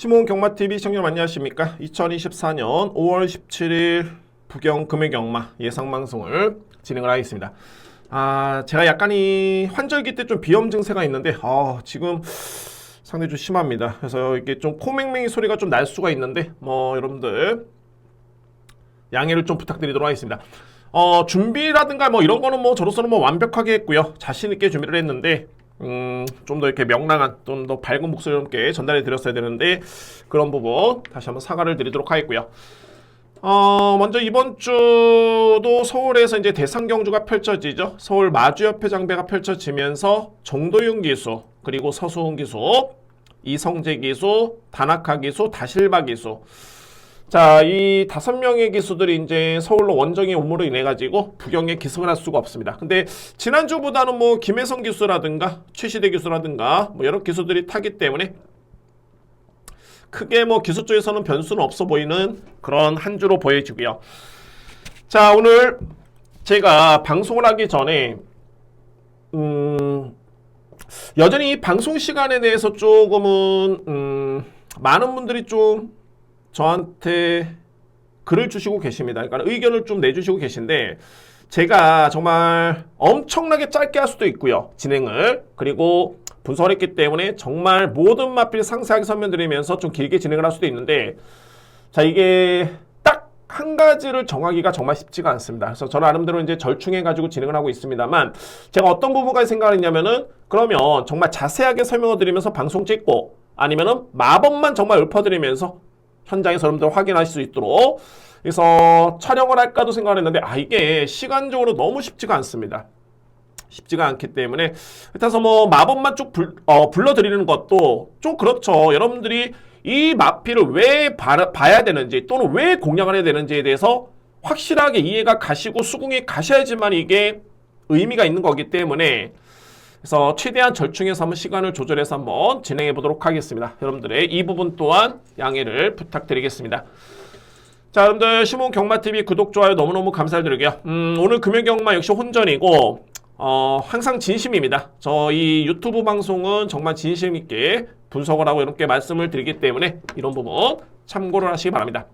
시몬 경마TV 시청자 안녕하십니까? 2024년 5월 17일 부경 금일경마 예상방송을 진행을 하겠습니다. 제가 약간 이 환절기 때 좀 비염 증세가 있는데 지금 상당히 좀 심합니다. 그래서 이게 좀 코맹맹이 소리가 좀 날 수가 있는데 여러분들 양해를 좀 부탁드리도록 하겠습니다. 준비라든가 이런 거는 저로서는 완벽하게 했고요. 자신 있게 준비를 했는데 좀 더 이렇게 명랑한, 좀 더 밝은 목소리로 함께 전달해 드렸어야 되는데 그런 부분 다시 한번 사과를 드리도록 하겠고요. 먼저 이번 주도 서울에서 이제 대상경주가 펼쳐지죠. 서울 마주협회 장배가 펼쳐지면서 정도윤 기수, 그리고 서수훈 기수, 이성재 기수, 다나카 기수, 다실바 기수. 자, 이 5명의 기수들이 이제 서울로 원정의 업무로 인해 가지고 부경에 기승을 할 수가 없습니다. 근데 지난주보다는 김혜성 기수라든가 최시대 기수라든가 여러 기수들이 타기 때문에 크게 기수 쪽에서는 변수는 없어 보이는 그런 한 주로 보여지고요. 자, 오늘 제가 방송을 하기 전에 여전히 방송 시간에 대해서 조금은 많은 분들이 좀 저한테 글을 주시고 계십니다. 그러니까 의견을 좀 내주시고 계신데 제가 정말 엄청나게 짧게 할 수도 있고요. 진행을. 그리고 분석을 했기 때문에 정말 모든 마필 상세하게 설명드리면서 좀 길게 진행을 할 수도 있는데 자, 이게 딱 한 가지를 정하기가 정말 쉽지가 않습니다. 그래서 저는 나름대로 이제 절충해가지고 진행을 하고 있습니다만 제가 어떤 부분까지 생각을 했냐면은 그러면 정말 자세하게 설명을 드리면서 방송 찍고 아니면은 마법만 정말 읊어드리면서 현장에서 여러분들 확인하실 수 있도록 그래서 촬영을 할까도 생각을 했는데 이게 시간적으로 너무 쉽지가 않습니다. 쉽지가 않기 때문에 그래서 마법만 쭉 불러드리는 것도 좀 그렇죠. 여러분들이 이 마필을 왜 봐야 되는지 또는 왜 공략을 해야 되는지에 대해서 확실하게 이해가 가시고 수긍이 가셔야지만 이게 의미가 있는 거기 때문에 그래서 최대한 절충해서 한번 시간을 조절해서 한번 진행해 보도록 하겠습니다. 여러분들의 이 부분 또한 양해를 부탁드리겠습니다. 자, 여러분들 시몬 경마TV 구독, 좋아요 너무너무 감사드리고요. 오늘 금요경마 역시 혼전이고 항상 진심입니다. 저희 유튜브 방송은 정말 진심 있게 분석을 하고 이렇게 말씀을 드리기 때문에 이런 부분 참고를 하시기 바랍니다.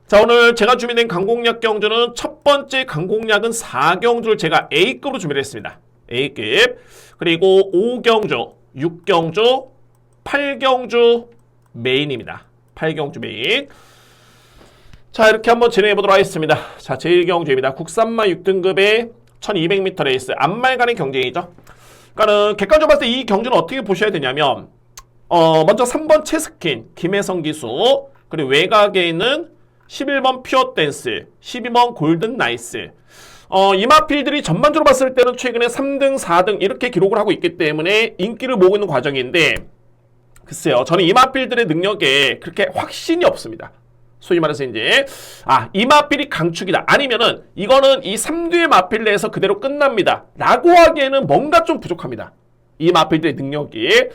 자, 오늘 제가 준비된 강공략 경주는 첫 번째 강공략은 4경주를 제가 A급으로 준비를 했습니다. A급, 그리고 5경주, 6경주, 8경주 메인입니다. 8경주 메인. 자, 이렇게 한번 진행해 보도록 하겠습니다. 자, 제1경주입니다. 국산마 6등급의 1200m 레이스 앞말 간의 경쟁이죠. 그러니까는 객관적으로 봤을 때 이 경주는 어떻게 보셔야 되냐면 먼저 3번 채스킨 김혜성 기수, 그리고 외곽에 있는 11번 퓨어 댄스, 12번 골든 나이스. 이 마필들이 전반적으로 봤을 때는 최근에 3등, 4등 이렇게 기록을 하고 있기 때문에 인기를 모으고 있는 과정인데 글쎄요, 저는 이 마필들의 능력에 그렇게 확신이 없습니다. 소위 말해서 이제 이 마필이 강축이다, 아니면은 이거는 이 3두의 마필 내에서 그대로 끝납니다 라고 하기에는 뭔가 좀 부족합니다, 이 마필들의 능력이.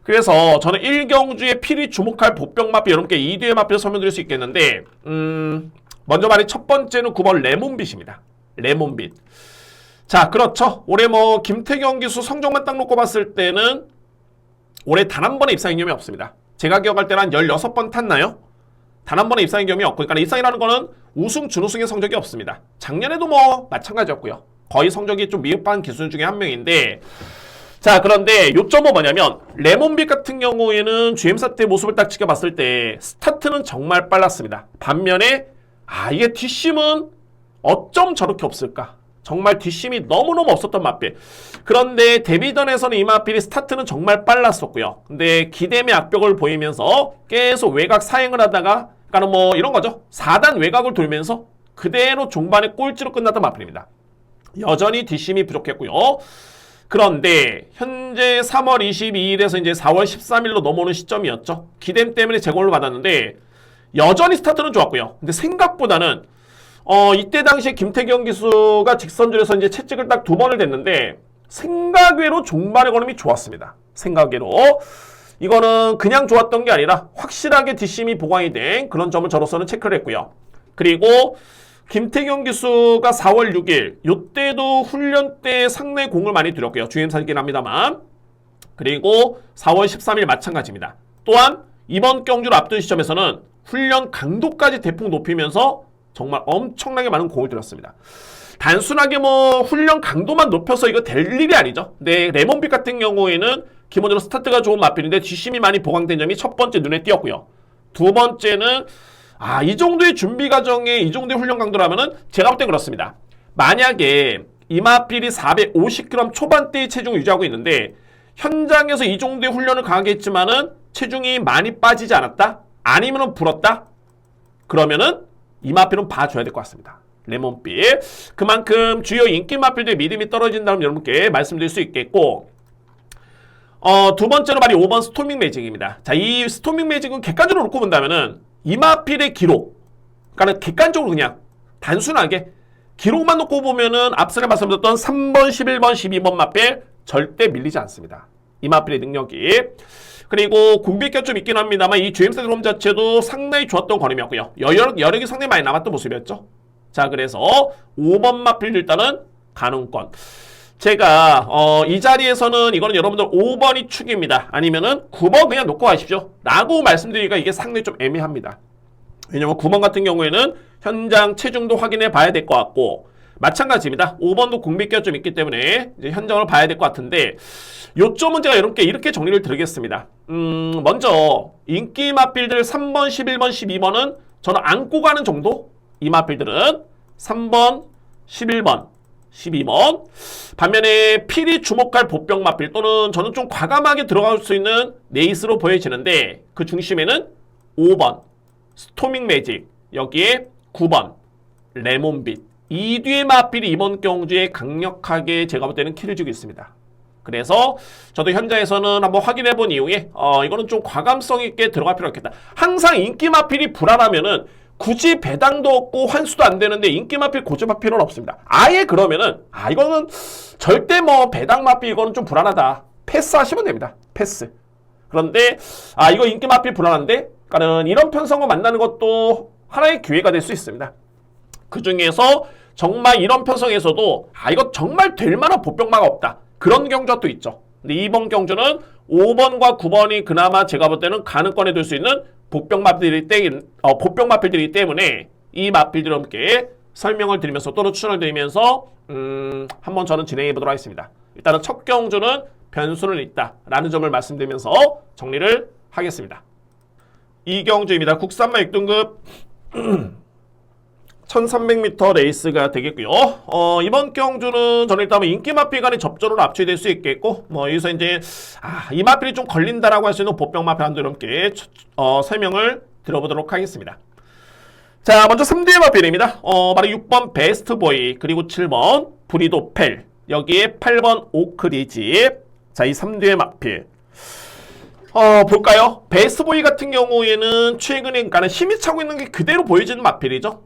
그래서 저는 1경주의 필히 주목할 복병 마필, 여러분께 2두의 마필을 설명드릴 수 있겠는데 먼저 말해 첫 번째는 9번 레몬빛입니다. 레몬빛. 자, 그렇죠. 올해 김태경 기수 성적만 딱 놓고 봤을 때는 올해 단 한 번의 입상의 경험이 없습니다. 제가 기억할 때는 한 16번 탔나요? 단 한 번의 입상의 경험이 없고, 그러니까 입상이라는 거는 우승, 준우승의 성적이 없습니다. 작년에도 마찬가지였고요. 거의 성적이 좀 미흡한 기수 중에 한 명인데, 자, 그런데 요점은 뭐냐면 레몬빛 같은 경우에는 GM사 때 모습을 딱 지켜봤을 때 스타트는 정말 빨랐습니다. 반면에 이게 뒷심은 어쩜 저렇게 없을까? 정말 뒷심이 너무너무 없었던 마필. 그런데 데뷔전에서는 이 마필이 스타트는 정말 빨랐었고요. 근데 기대의 악벽을 보이면서 계속 외곽 사행을 하다가 그러니까 이런 거죠. 4단 외곽을 돌면서 그대로 종반에 꼴찌로 끝났던 마필입니다. 여전히 뒷심이 부족했고요. 그런데 현재 3월 22일에서 이제 4월 13일로 넘어오는 시점이었죠. 기댐 때문에 제공을 받았는데 여전히 스타트는 좋았고요. 근데 생각보다는 이때 당시에 김태경 기수가 직선줄에서 이제 채찍을 딱 2번을 댔는데 생각외로 종반의 걸음이 좋았습니다. 생각외로. 이거는 그냥 좋았던 게 아니라 확실하게 뒷심이 보강이 된 그런 점을 저로서는 체크를 했고요. 그리고 김태경 기수가 4월 6일 이때도 훈련 때 상당히 공을 많이 들였고요. 주임사이긴 합니다만. 그리고 4월 13일 마찬가지입니다. 또한 이번 경주를 앞둔 시점에서는 훈련 강도까지 대폭 높이면서 정말 엄청나게 많은 공을 들였습니다. 단순하게 뭐 훈련 강도만 높여서 이거 될 일이 아니죠. 근데 레몬빛 같은 경우에는 기본적으로 스타트가 좋은 마필인데 뒷심이 많이 보강된 점이 첫 번째 눈에 띄었고요. 두 번째는 이 정도의 준비 과정에 이 정도의 훈련 강도라면은 제가 볼 땐 그렇습니다. 만약에 이 마필이 450g 초반대의 체중을 유지하고 있는데 현장에서 이 정도의 훈련을 강하게 했지만은 체중이 많이 빠지지 않았다? 아니면은 불었다? 그러면은 이 마필은 봐줘야 될 것 같습니다. 레몬빛. 그만큼 주요 인기 마필들의 믿음이 떨어진다는 여러분께 말씀드릴 수 있겠고, 두 번째로 말이 5번 스토밍 매직입니다. 자, 이 스토밍 매직은 객관적으로 놓고 본다면은 이 마필의 기록, 그러니까 객관적으로 그냥 단순하게 기록만 놓고 보면은 앞서에 말씀드렸던 3번, 11번, 12번 마필 절대 밀리지 않습니다. 이 마필의 능력이. 그리고 공백기가 좀 있긴 합니다만 이 GMC 드럼 자체도 상당히 좋았던 걸음이었고요. 여력이 상당히 많이 남았던 모습이었죠. 자, 그래서 5번 마필 일단은 가능권. 제가 이 자리에서는 이거는 여러분들 5번이 축입니다. 아니면은 9번 그냥 놓고 가십시오. 라고 말씀드리기가 이게 상당히 좀 애매합니다. 왜냐면 9번 같은 경우에는 현장 체중도 확인해 봐야 될 것 같고, 마찬가지입니다. 5번도 공백기가 좀 있기 때문에 이제 현장을 봐야 될 것 같은데, 요점은 제가 여러분께 이렇게 정리를 드리겠습니다. 먼저 인기 마필들 3번, 11번, 12번은 저는 안고 가는 정도? 이 마필들은 3번, 11번, 12번. 반면에 필히 주목할 보병 마필 또는 저는 좀 과감하게 들어갈 수 있는 네이스로 보여지는데 그 중심에는 5번 스토밍 매직, 여기에 9번 레몬빛, 이 뒤에 마필이 이번 경주에 강력하게 제가 볼 때는 키를 주고 있습니다. 그래서 저도 현장에서는 한번 확인해 본 이후에 이거는 좀 과감성 있게 들어갈 필요가 있겠다. 항상 인기 마필이 불안하면은 굳이 배당도 없고 환수도 안 되는데 인기 마필 고집할 필요는 없습니다. 아예 그러면은 이거는 절대 뭐 배당 마필 이거는 좀 불안하다, 패스하시면 됩니다. 패스. 그런데 이거 인기 마필 불안한데, 그러니까는 이런 편성을 만나는 것도 하나의 기회가 될 수 있습니다. 그 중에서 정말 이런 편성에서도 이거 정말 될 만한 보병마가 없다, 그런 경주가 또 있죠. 근데 이번 경주는 5번과 9번이 그나마 제가 볼 때는 가능권에 둘 수 있는 보병 마필들이기 때문에 이 마필들과 함께 설명을 드리면서 또는 추천을 드리면서 한번 저는 진행해 보도록 하겠습니다. 일단은 첫 경주는 변수는 있다라는 점을 말씀드리면서 정리를 하겠습니다. 이 경주입니다. 국산마 6등급 1300m 레이스가 되겠고요. 이번 경주는 저는 일단 인기 마필 간의 접전으로 압축될 수 있겠고, 여기서 이제 이 마필이 좀 걸린다라고 할 수 있는 보병 마필 한두 함께 설명을 들어보도록 하겠습니다. 자, 먼저 3대의 마필입니다. 바로 6번 베스트보이, 그리고 7번 브리도펠, 여기에 8번 오크리지. 자, 이 3대의 마필. 볼까요? 베스트보이 같은 경우에는 최근에 그러니까 힘이 차고 있는 게 그대로 보여지는 마필이죠.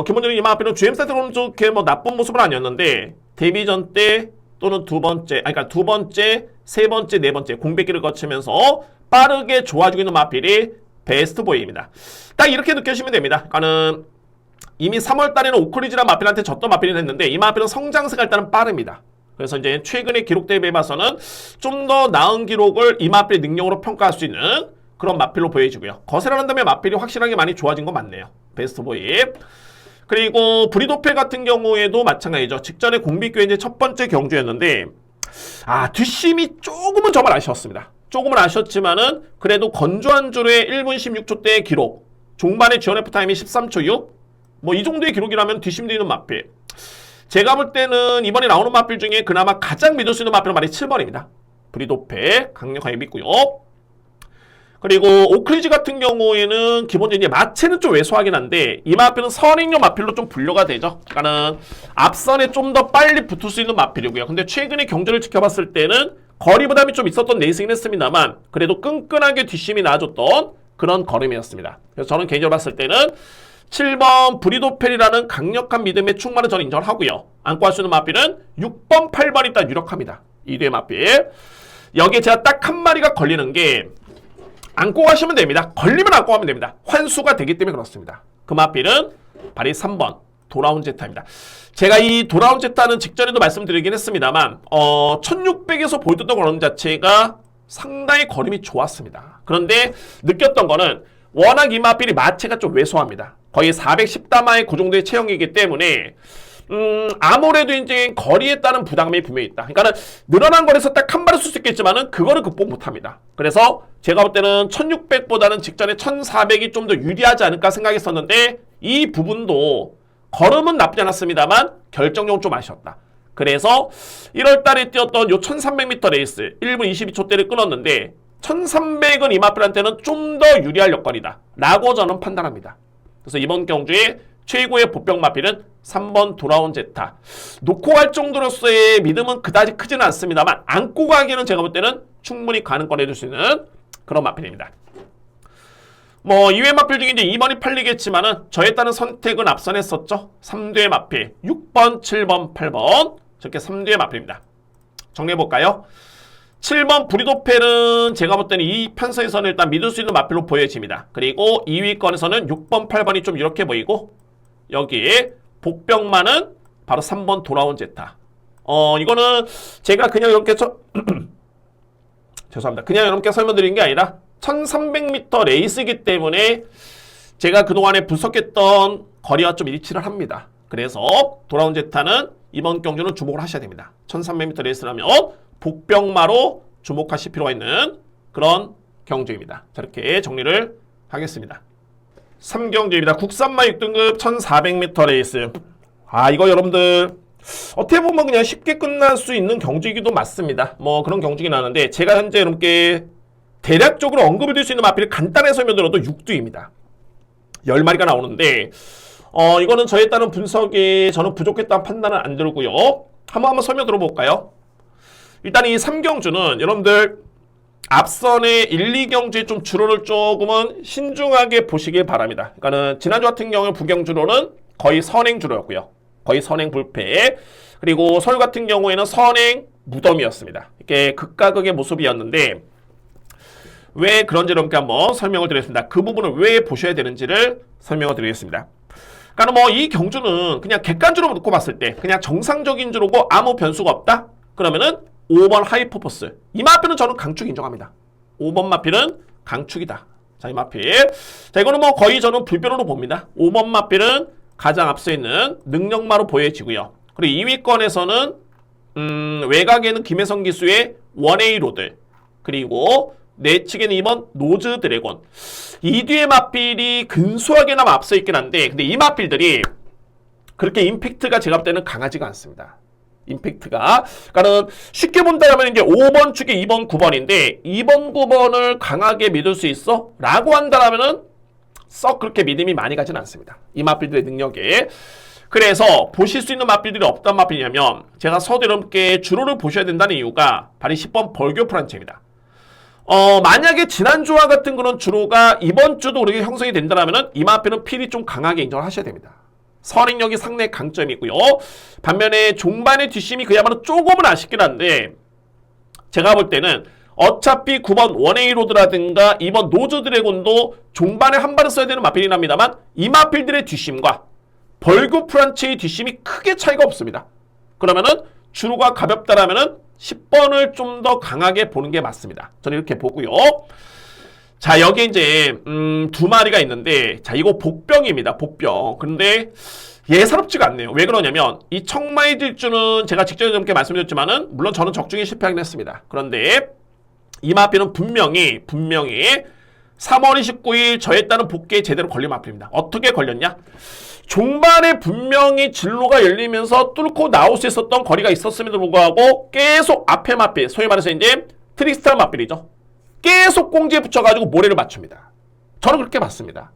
기본적으로 이 마필은 GM세트로는 좋게 나쁜 모습은 아니었는데 데뷔전 때 또는 두 번째, 세 번째, 네 번째 공백기를 거치면서 빠르게 좋아지고 있는 마필이 베스트보이입니다. 딱 이렇게 느껴지시면 됩니다. 그러니까는 이미 3월 달에는 오크리지란 마필한테 졌던 마필이 했는데 이 마필은 성장세가 일단은 빠릅니다. 그래서 이제 최근의 기록 대비해 봐서는 좀 더 나은 기록을 이 마필의 능력으로 평가할 수 있는 그런 마필로 보여지고요. 거세라는 다음에 마필이 확실하게 많이 좋아진 건 맞네요. 베스트보이. 그리고 브리도펠 같은 경우에도 마찬가지죠. 직전에 공비교회 이제 첫 번째 경주였는데 뒷심이 조금은 정말 아쉬웠습니다. 조금은 아쉬웠지만은 그래도 건조한 줄에 1분 16초대의 기록, 종반의 지원 F타임이 13초 6, 이 정도의 기록이라면 뒷심도 있는 마필. 제가 볼 때는 이번에 나오는 마필 중에 그나마 가장 믿을 수 있는 마필은 말이 7번입니다. 브리도펠 강력하게 믿고요. 그리고 오크리지 같은 경우에는 기본적으로 이제 마체는 좀 왜소하긴 한데 이 마필은 선행용 마필로 좀 분류가 되죠. 그러니까는 앞선에 좀 더 빨리 붙을 수 있는 마필이고요. 근데 최근에 경주를 지켜봤을 때는 거리 부담이 좀 있었던 레이스긴 했습니다만 그래도 끈끈하게 뒷심이 나아줬던 그런 걸음이었습니다. 그래서 저는 개인적으로 봤을 때는 7번 브리도펠이라는 강력한 믿음의 충만을 저는 인정을 하고요. 안고 할 수 있는 마필은 6번, 8번이 일단 유력합니다. 이 대 마필. 여기에 제가 딱 한 마리가 걸리는 게 안고 가시면 됩니다. 걸리면 안고 가면 됩니다. 환수가 되기 때문에 그렇습니다. 그 마필은 바로 3번 돌아온 제타입니다. 제가 이 돌아온 제타는 직전에도 말씀드리긴 했습니다만 1600에서 보여줬던 걸음 자체가 상당히 걸음이 좋았습니다. 그런데 느꼈던 거는 워낙 이마필이 마체가 좀 왜소합니다. 거의 410다마의 그 정도의 체형이기 때문에 아무래도 이제 거리에 따른 부담감이 분명히 있다. 그러니까는 늘어난 거리에서 딱 한 발을 쏠 수 있겠지만은 그거를 극복 못합니다. 그래서 제가 볼 때는 1600보다는 직전에 1400이 좀 더 유리하지 않을까 생각했었는데 이 부분도 걸음은 나쁘지 않았습니다만 결정력은 좀 아쉬웠다. 그래서 1월달에 뛰었던 요 1300m 레이스 1분 22초대를 끊었는데 1300은 이마필한테는 좀 더 유리할 여건이다 라고 저는 판단합니다. 그래서 이번 경주에 최고의 보병 마필은 3번 돌아온 제타. 놓고 갈 정도로서의 믿음은 그다지 크지는 않습니다만 안고 가기에는 제가 볼 때는 충분히 가능권 해줄 수 있는 그런 마필입니다. 뭐 이외 마필 중에 이제 2번이 팔리겠지만은 저에 따른 선택은 앞선 했었죠. 3두의 마필 6번, 7번, 8번 저렇게 3두의 마필입니다. 정리해볼까요? 7번 브리도펠은 제가 볼 때는 이 편성에서는 일단 믿을 수 있는 마필로 보여집니다. 그리고 2위권에서는 6번, 8번이 좀 이렇게 보이고 여기에 복병만은 바로 3번 돌아온 제타. 이거는 제가 그냥 이렇게 죄송합니다. 그냥 이렇게 설명드린 게 아니라 1300m 레이스이기 때문에 제가 그동안에 분석했던 거리와 좀 일치를 합니다. 그래서 돌아온 제타는 이번 경주는 주목을 하셔야 됩니다. 1300m 레이스라면 복병마로 주목하실 필요가 있는 그런 경주입니다. 자, 이렇게 정리를 하겠습니다. 3경주입니다. 국산마 6등급 1400m 레이스. 이거 여러분들 어떻게 보면 그냥 쉽게 끝날 수 있는 경주이기도 맞습니다. 뭐 그런 경주긴 하는데 제가 현재 여러분께 대략적으로 언급을 드릴 수 있는 마필을 간단하게 설명드려도 6두입니다. 10마리가 나오는데 이거는 저에 따른 분석이 저는 부족했다는 판단은 안 들고요. 한번 설명 들어볼까요? 일단 이 3경주는 여러분들 앞선의 1, 2경주의 좀 주로를 조금은 신중하게 보시길 바랍니다. 그러니까는 지난주 같은 경우에 부경주로는 거의 선행주로였고요. 거의 선행 불패. 그리고 서울 같은 경우에는 선행 무덤이었습니다. 이게 극과 극의 모습이었는데 왜 그런지 여러분께 한번 설명을 드리겠습니다. 그 부분을 왜 보셔야 되는지를 설명을 드리겠습니다. 그러니까 뭐 이 경주는 그냥 객관주로 놓고 봤을 때 그냥 정상적인 주로고 아무 변수가 없다? 그러면은 5번 하이퍼포스. 이 마필은 저는 강축 인정합니다. 5번 마필은 강축이다. 자, 이 마필. 자, 이거는 뭐 거의 저는 불변으로 봅니다. 5번 마필은 가장 앞서 있는 능력마로 보여지고요. 그리고 2위권에서는 외곽에는 김혜성 기수의 1A 로드. 그리고 내측에는 2번 노즈 드래곤. 이 뒤의 마필이 근소하게나마 앞서 있긴 한데 근데 이 마필들이 그렇게 임팩트가 제가 볼 때는 강하지가 않습니다. 임팩트가. 그러니까는 쉽게 본다면 이제 5번 축에 2번, 9번인데 2번, 9번을 강하게 믿을 수 있어? 라고 한다면은 썩 그렇게 믿음이 많이 가진 않습니다. 이 마필들의 능력에. 그래서 보실 수 있는 마필들이 어떤 마필이냐면 제가 서두 여러분께 주로를 보셔야 된다는 이유가 바로 10번 벌교 프란체입니다. 만약에 지난주와 같은 그런 주로가 이번 주도 그렇게 형성이 된다면은 이 마필은 필히 좀 강하게 인정을 하셔야 됩니다. 선행력이 상당히 강점이고요. 반면에 종반의 뒷심이 그야말로 조금은 아쉽긴 한데 제가 볼 때는 어차피 9번 1A 로드라든가 2번 노즈 드래곤도 종반에 한 발을 써야 되는 마필이긴 합니다만 이 마필들의 뒷심과 벌교 프란체의 뒷심이 크게 차이가 없습니다. 그러면은 주로가 가볍다라면은 10번을 좀 더 강하게 보는 게 맞습니다. 저는 이렇게 보고요. 자, 여기 이제 두 마리가 있는데 자, 이거 복병입니다. 복병. 근데 예사롭지가 않네요. 왜 그러냐면 이 청마의 질주는 제가 직전에 좀 말씀드렸지만은 물론 저는 적중에 실패하긴 했습니다. 그런데 이 마필은 분명히 3월 29일 저에 따른 복귀에 제대로 걸린 마필입니다. 어떻게 걸렸냐? 종반에 분명히 진로가 열리면서 뚫고 나올 수 있었던 거리가 있었음에도 불구하고 계속 앞에 마필, 소위 말해서 이제 트릭스타 마필이죠. 계속 꽁지에 붙여가지고 모래를 맞춥니다. 저는 그렇게 봤습니다.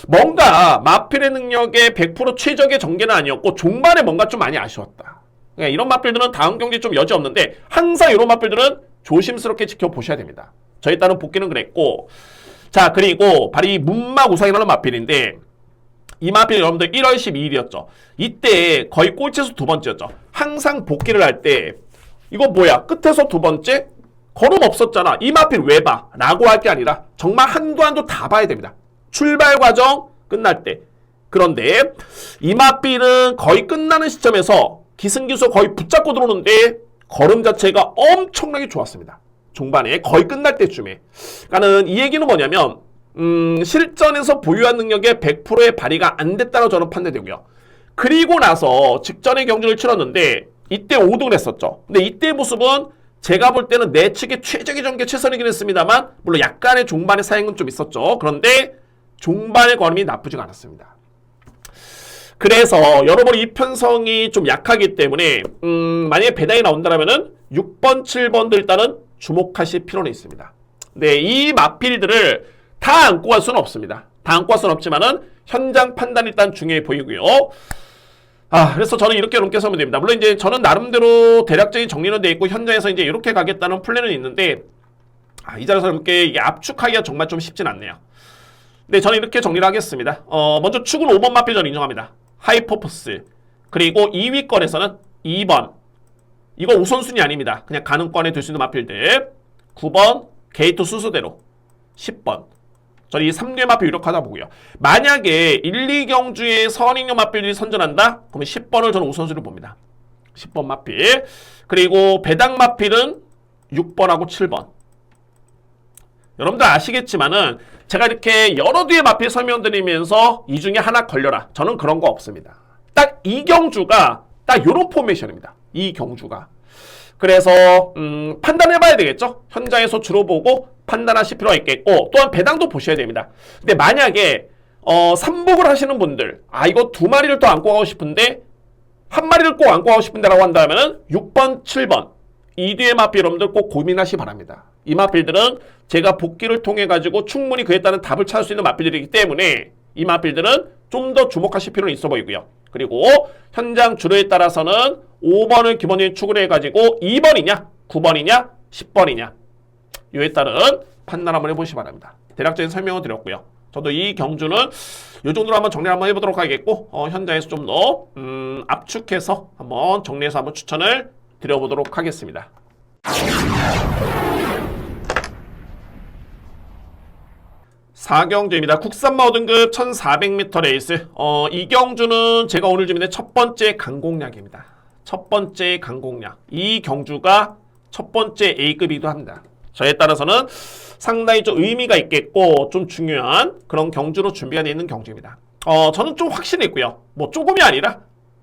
뭔가 마필의 능력에 100% 최적의 전개는 아니었고 종반에 뭔가 좀 많이 아쉬웠다. 그러니까 이런 마필들은 다음 경기에 좀 여지 없는데 항상 이런 마필들은 조심스럽게 지켜보셔야 됩니다. 저에 따른 복귀는 그랬고 자, 그리고 바로 이 문막 우상이라는 마필인데 이 마필 여러분들 1월 12일이었죠. 이때 거의 꼴찌에서 두 번째였죠. 항상 복귀를 할 때 이거 뭐야? 끝에서 두 번째? 걸음 없었잖아. 이 마필 왜 봐? 라고 할 게 아니라 정말 한도 한도 다 봐야 됩니다. 출발 과정 끝날 때. 그런데 이 마필은 거의 끝나는 시점에서 기승기수 거의 붙잡고 들어오는데 걸음 자체가 엄청나게 좋았습니다. 종반에 거의 끝날 때쯤에. 그러니까는 이 얘기는 뭐냐면 실전에서 보유한 능력의 100%의 발휘가 안 됐다고 저는 판단되고요. 그리고 나서 직전에 경주를 치렀는데 이때 5등을 했었죠. 근데 이때의 모습은 제가 볼 때는 내 측의 최적의 전개 최선이긴 했습니다만 물론 약간의 종반의 사행은 좀 있었죠. 그런데 종반의 걸음이 나쁘지가 않았습니다. 그래서 여러분 이 편성이 좀 약하기 때문에 만약에 배당이 나온다면은 6번, 7번도 일단은 주목하실 필요는 있습니다. 네, 이 마필이들을 다 안고 갈 수는 없습니다. 다 안고 갈 수는 없지만은 현장 판단이 일단 중요해 보이고요. 그래서 저는 이렇게 넘게 서면 됩니다. 물론 이제 저는 나름대로 대략적인 정리는 돼 있고 현장에서 이제 이렇게 가겠다는 플랜은 있는데 이 자리에서 이렇게 이게 압축하기가 정말 좀 쉽진 않네요. 네, 저는 이렇게 정리를 하겠습니다. 먼저 축은 5번 마필 저는 인정합니다. 하이퍼포스. 그리고 2위권에서는 2번. 이거 우선순위 아닙니다. 그냥 가능권에 들 수 있는 마필들. 9번 게이트 순서대로. 10번. 저는 이 3류의 마필 유력하다 보고요. 만약에 1, 2경주의 선익력 마필들이 선전한다? 그러면 10번을 저는 우선순위로 봅니다. 10번 마필. 그리고 배당 마필은 6번하고 7번. 여러분들 아시겠지만은 제가 이렇게 여러 뒤의 마필 설명드리면서 이 중에 하나 걸려라. 저는 그런 거 없습니다. 딱 이 경주가 딱 요런 포메이션입니다. 이 경주가. 그래서 판단해봐야 되겠죠. 현장에서 주로 보고 판단하실 필요가 있겠고 또한 배당도 보셔야 됩니다. 근데 만약에 3복을 하시는 분들 이거 2마리를 또 안고 가고 싶은데 1마리를 꼭 안고 가고 싶은데 라고 한다면 6번, 7번 이 뒤의 마필 여러분들 꼭 고민하시기 바랍니다. 이 마필들은 제가 복귀를 통해 가지고 충분히 그에 따른 답을 찾을 수 있는 마필들이기 때문에 이 마필들은 좀 더 주목하실 필요는 있어 보이고요. 그리고 현장 주로에 따라서는 5번을 기본적인 축으로 해가지고 2번이냐 9번이냐 10번이냐 이에 따른 판단 한번 해보시기 바랍니다. 대략적인 설명을 드렸고요. 저도 이 경주는 이 정도로 한번 정리 한번 해보도록 하겠고 현장에서 좀 더 압축해서 한번 정리해서 한번 추천을 드려보도록 하겠습니다. 4경주입니다. 국산마 5등급 1400m 레이스. 이 경주는 제가 오늘 준비된 첫 번째 강공략입니다. 첫 번째 강공략. 이 경주가 첫 번째 A급이기도 합니다. 저에 따라서는 상당히 좀 의미가 있겠고 좀 중요한 그런 경주로 준비가 되어 있는 경주입니다. 저는 좀 확신이 있고요. 뭐 조금이 아니라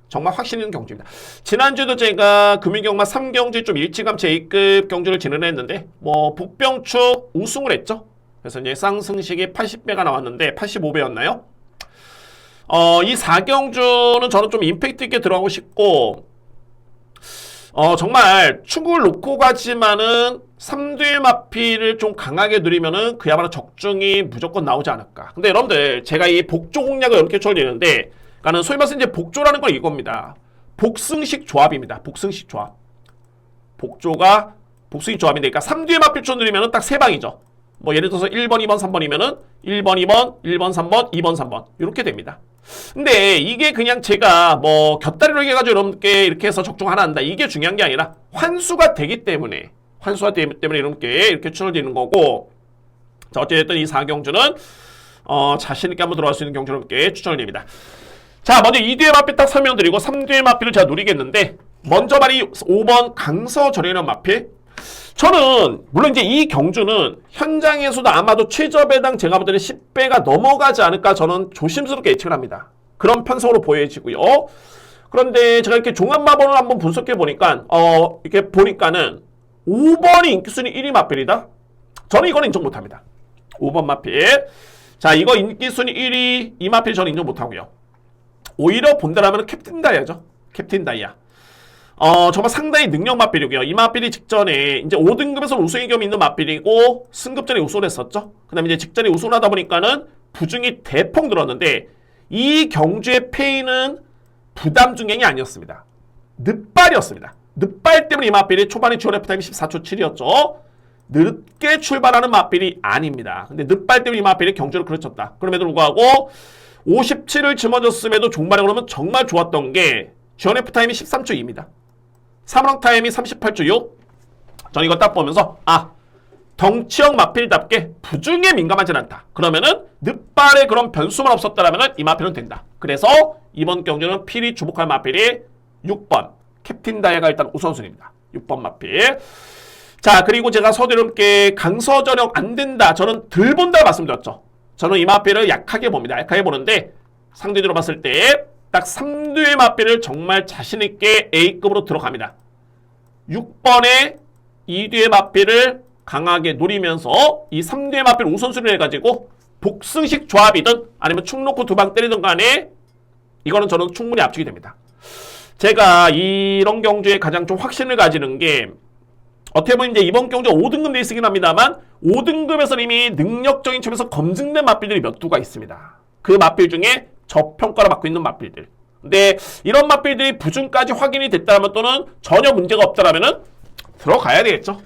정말 확신 있는 경주입니다. 지난주에도 제가 금융경마 3경주 좀 일찌감치 A급 경주를 진행했는데 뭐 북병축 우승을 했죠. 그래서 이제 쌍승식이 80배가 나왔는데 85배였나요? 이 4경주는 저는 좀 임팩트 있게 들어가고 싶고 정말 축을 놓고 가지만은 3뒤의 마필을 좀 강하게 누리면은 그야말로 적중이 무조건 나오지 않을까. 근데 여러분들 제가 이 복조 공략을 이렇게 쳐드리는데 그러니까 소위 말해서 이제 복조라는 건 이겁니다. 복승식 조합입니다. 복승식 조합. 복조가 복승식 조합인데 그러니까 3뒤의 마필 누리면은 딱 3방이죠. 뭐 예를 들어서 1번, 2번, 3번이면은 1번, 2번, 1번, 3번, 2번, 3번 이렇게 됩니다. 근데 이게 그냥 제가 뭐 곁다리로 해가지고 여러분께 이렇게 해서 적중 하나 한다 이게 중요한 게 아니라 환수가 되기 때문에 여러분께 이렇게 추천을 드리는 거고 자 어쨌든 이 4경주는 자신있게 한번 들어갈 수 있는 경주로 여러분께 추천을 드립니다. 자 먼저 2뒤의 마필 딱 설명드리고 3뒤의 마필을 제가 노리겠는데 먼저 말이 5번 강서절연한 마필 저는 물론 이제 이 경주는 현장에서도 아마도 최저 배당 제가 볼 때는 10배가 넘어가지 않을까 저는 조심스럽게 예측을 합니다. 그런 편성으로 보여지고요. 그런데 제가 이렇게 종합마번을 한번 분석해 보니까 이렇게 보니까는 5번이 인기순위 1위 마필이다. 저는 이거는 인정 못합니다. 5번 마필. 자 이거 인기순위 1위 이 마필 저는 인정 못하고요. 오히려 본다라면 캡틴 다이아죠. 캡틴 다이아. 정말 상당히 능력 마필이고요. 이 마필이 직전에 이제 5등급에서 우승의 겸이 있는 마필이고 승급전에 우승을 했었죠. 그 다음에 이제 직전에 우승을 하다 보니까는 부중이 대폭 늘었는데 이 경주의 페이는 부담 중행이 아니었습니다. 늦발이었습니다. 늦발 때문에 이 마필이 초반에 주얼 F타임이 14초 7이었죠. 늦게 출발하는 마필이 아닙니다. 근데 늦발 때문에 이 마필이 경주를 그르쳤다. 그럼에도 불구하고 57을 짊어졌음에도 종발에 그러면 정말 좋았던 게 주얼 F타임이 13초 2입니다. 3랑 타임이 38초 6. 저는 이거 딱 보면서 덩치형 마필답게 부중에 민감하진 않다. 그러면은 늦발에 그런 변수만 없었다라면 이 마필은 된다. 그래서 이번 경주는 필히 주목할 마필이 6번 캡틴 다이아가 일단 우선순위입니다. 6번 마필. 자, 그리고 제가 서두름께 강서저력 안 된다. 저는 덜 본다 말씀드렸죠. 저는 이 마필을 약하게 봅니다. 약하게 보는데 상대적으로 봤을 때 딱 3두의 마필을 정말 자신있게 A급으로 들어갑니다. 6번에 2두의 마필을 강하게 노리면서 이 3두의 마필 우선순위를 해가지고 복승식 조합이든 아니면 축 놓고 두 방 때리든 간에 이거는 저는 충분히 압축이 됩니다. 제가 이런 경주에 가장 좀 확신을 가지는 게 어떻게 보면 이제 이번 경주 5등급 레이스긴 합니다만 5등급에서 이미 능력적인 점에서 검증된 마필들이 몇 두가 있습니다. 그 마필 중에 저평가를 받고 있는 마필들. 근데 이런 마필들이 부준까지 확인이 됐다면 또는 전혀 문제가 없다라면은 들어가야 되겠죠.